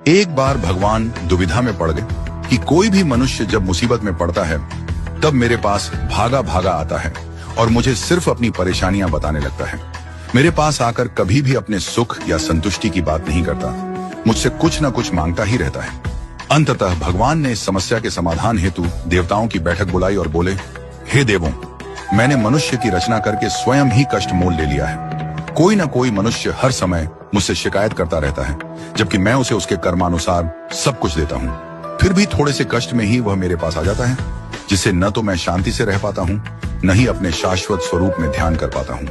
एक बार भगवान दुविधा में पड़ गए कि कोई भी मनुष्य जब मुसीबत में पड़ता है तब मेरे पास भागा भागा आता है और मुझे सिर्फ अपनी परेशानियां बताने लगता है। मेरे पास आकर कभी भी अपने सुख या संतुष्टि की बात नहीं करता, मुझसे कुछ न कुछ मांगता ही रहता है। अंततः भगवान ने इस समस्या के समाधान हेतु देवताओं की बैठक बुलाई और बोले, हे देवों, मैंने मनुष्य की रचना करके स्वयं ही कष्ट मोल ले लिया है। कोई न कोई मनुष्य हर समय मुझसे शिकायत करता रहता है, जबकि मैं उसे उसके कर्मानुसार सब कुछ देता हूँ। फिर भी थोड़े से कष्ट में ही वह मेरे पास आ जाता है, जिससे न तो मैं शांति से रह पाता हूँ, न ही अपने शाश्वत स्वरूप में ध्यान कर पाता हूँ।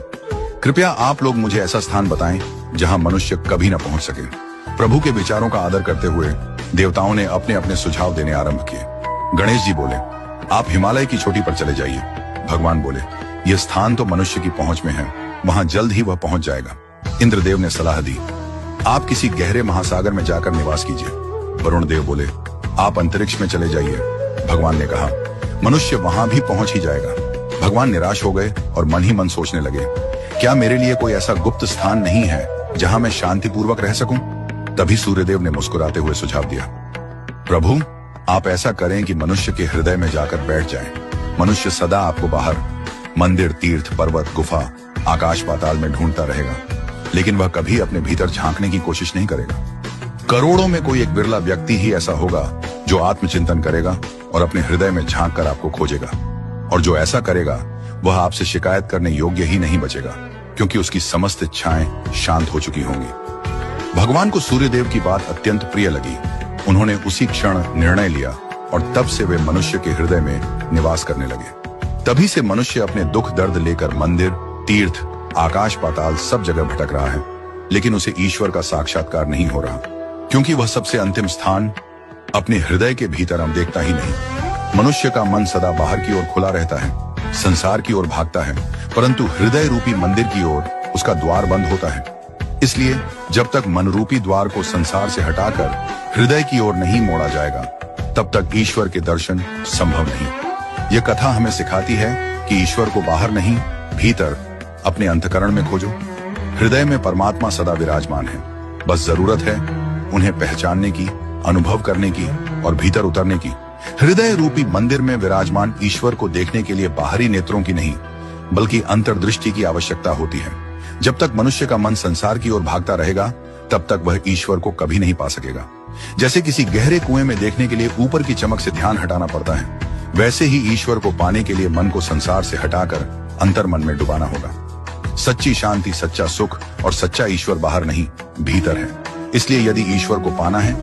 कृपया आप लोग मुझे ऐसा स्थान बताएं जहां मनुष्य कभी न पहुंच सके। प्रभु के विचारों का आदर करते हुए देवताओं ने अपने अपने सुझाव देने आरंभ किए। गणेश जी बोले, आप हिमालय की चोटी पर चले जाइए। भगवान बोले, यह स्थान तो मनुष्य की पहुंच में है, वहां जल्द ही वह पहुंच जाएगा। इंद्रदेव ने सलाह दी, आप किसी गहरे महासागर में जाकर निवास कीजिए। वरुण देव बोले, आप अंतरिक्ष में चले जाइए। भगवान ने कहा, मनुष्य वहां भी पहुंच ही जाएगा। भगवान निराश हो गए और मन ही मन सोचने लगे, क्या मेरे लिए कोई ऐसा गुप्त स्थान नहीं है जहां मैं शांतिपूर्वक रह सकूं? तभी सूर्यदेव ने मुस्कुराते हुए सुझाव दिया, प्रभु, आप ऐसा करें कि मनुष्य के हृदय में जाकर बैठ जाएं। मनुष्य सदा आपको बाहर मंदिर, तीर्थ, पर्वत, गुफा, आकाश पाताल में ढूंढता रहेगा, लेकिन वह कभी अपने भीतर झांकने की कोशिश नहीं करेगा। करोड़ों में कोई एक बिरला व्यक्ति ही ऐसा होगा जो आत्मचिंतन करेगा और अपने हृदय में झांक कर आपको खोजेगा, और जो ऐसा करेगा वह आपसे शिकायत करने योग्य ही नहीं बचेगा, क्योंकि उसकी समस्त इच्छाएं शांत हो चुकी होंगी। भगवान को सूर्यदेव की बात अत्यंत प्रिय लगी। उन्होंने उसी क्षण निर्णय लिया और तब से वे मनुष्य के हृदय में निवास करने लगे। तभी से मनुष्य अपने दुख दर्द लेकर मंदिर, तीर्थ, आकाश पाताल सब जगह भटक रहा है, लेकिन उसे ईश्वर का साक्षात्कार नहीं हो रहा, क्योंकि वह सबसे अंतिम स्थान अपने हृदय के भीतर हम देखता ही नहीं। मनुष्य का मन सदा बाहर की ओर खुला रहता है, संसार की ओर भागता है, परंतु हृदय रूपी मंदिर की ओर उसका द्वार बंद होता है। इसलिए जब तक मन रूपी द्वार को संसार से हटाकर हृदय की ओर नहीं मोड़ा जाएगा, तब तक ईश्वर के दर्शन संभव नहीं। यह कथा हमें सिखाती है कि ईश्वर को बाहर नहीं, भीतर अपने अंतःकरण में खोजो। हृदय में परमात्मा सदा विराजमान है, बस जरूरत है उन्हें पहचानने की, अनुभव करने की और भीतर उतरने की। हृदय रूपी मंदिर में विराजमान ईश्वर को देखने के लिए बाहरी नेत्रों की नहीं, बल्कि अंतर्दृष्टि की आवश्यकता होती है। जब तक मनुष्य का मन संसार की ओर भागता रहेगा, तब तक वह ईश्वर को कभी नहीं पा सकेगा। जैसे किसी गहरे कुएं में देखने के लिए ऊपर की चमक से ध्यान हटाना पड़ता है, वैसे ही ईश्वर को पाने के लिए मन को संसार से हटाकर अंतर मन में डुबाना होगा। सच्ची शांति, सच्चा सुख और सच्चा ईश्वर बाहर नहीं, भीतर है। इसलिए यदि ईश्वर को पाना है